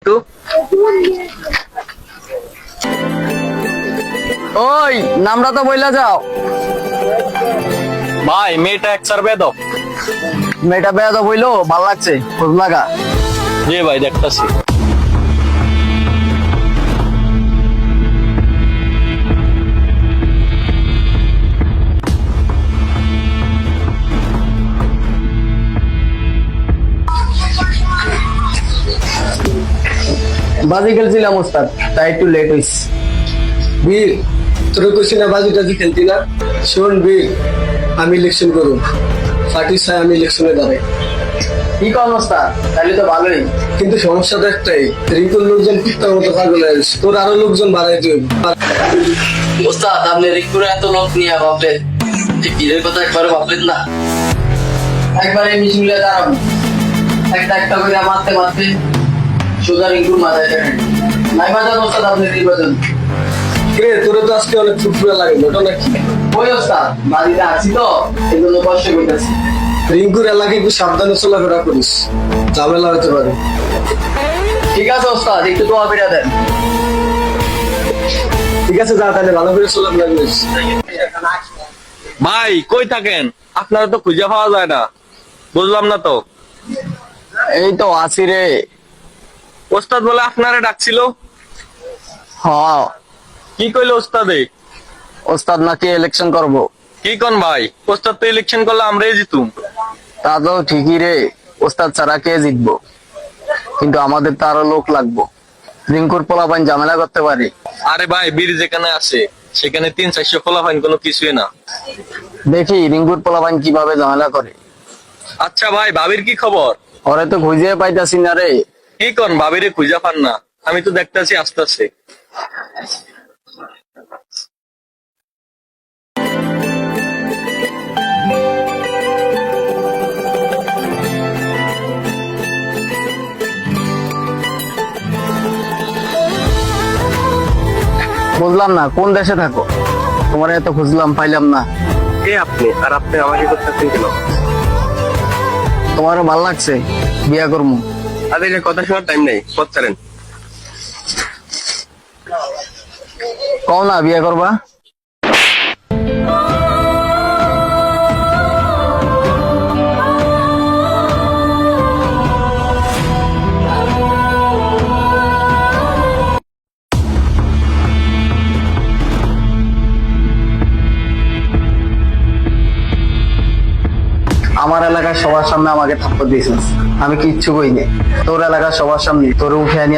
একটু ওই নামটা তো বইলা যাও। ভাই মেয়েটা এক চার বেদ। মেয়েটা বেয়াদব বইলো, ভাল লাগছে, খোঁজ লাগা। জি ভাই দেখতাছি। বাজি খেলছিলাম ওস্তাদ, তাই একটু লেট হইছে। বীর, তোর কইছি না বাজি টাজি খেলতি না? শোন বীর, আমি ইলেকশন করুন, পার্টির সাথে আমি ইলেকশনে দাঁড়াই। কি কম ওস্তাদ, তাহলে তো ভালোই। কিন্তু সমস্যাটা একটাই, রিঙ্কুর লোকজন ঠিকঠাক মতো পাগল হয়ে গেছে, তোর আরো লোকজন বাড়াই তুই। ওস্তাদ আপনি রিক্কুরে এত লোক নিয়ে ভাবলেন, এই বীরের কথা একবারে ভাবলেন না? একবারে মিশিয়ে দাঁড়ান, একটা একটা করে মারতে মারতে সোজা রিঙ্কুর মাথায় দেখেন। নাই বাজান ওস্তাদ আপনি নির্বাচন। রে, তোরে তো আজকে অনেক ফুটফুরা লাগে, ঘটনা কি? ওই ওস্তাদ বাড়িতে আছি তো, এই জন্য কষ্ট করতেছি। রিঙ্কুর এলাকায় একটু সাবধানে চলাফেরা করিস, ঝামেলা হতে পারে। ঠিক আছে ওস্তাদ, একটু দোয়া পেটা দেন। ঠিক আছে, যা তাহলে ভালো করে চলাফেরা করিস। ভাই কই থাকেন? আপনারা তো খুঁজে পাওয়া যায় না, বুঝলাম না তো। এই তো আছি রে। ওস্তাদ বলে আপনারে ডাকছিল, হ, কি কইলো ওস্তাদে? ওস্তাদ নাকি ইলেকশন করব। কি কোন ভাই, ওস্তাদ তো ইলেকশন করলে আমরাই জিতুম। তা তো ঠিকই রে, ওস্তাদ ছাড়া কে জিতবো? কিন্তু আমাদের তো আরো লোক লাগবো, রিঙ্কুর পোলাপাইন ঝামেলা করতে পারি। আরে ভাই বীর যেখানে আছে সেখানে 300-400 খোলা হয় কোনো কিছুই না। দেখি রিঙ্কুর পোলাপাইন কিভাবে ঝামেলা করে। আচ্ছা ভাই ভাবির কি খবর? ওরে তো খুঁজে পাইতাছি না রে। কি কোন ভাবিরে খুঁজে পান না? আমি তো দেখতেছি আসতেছে। বুঝলাম না কোন দেশে থাকো, তোমার এত খুঁজলাম পাইলাম না। কে আপনি? আর আপনি আমাকে করতেছেন কেন? তোমারও ভাল লাগছে, বিয়া করবো। আরে এটা কথা শোনার টাইম নেই, পথ ছাড়েন। কও না বিয়া করবা। আমার এলাকার সবার সামনে আমাকে থাপ্পড় দিয়েছিস, আমি কিচ্ছু কইনি। তোর এলাকার সবার সামনে তোর উঠে নিয়ে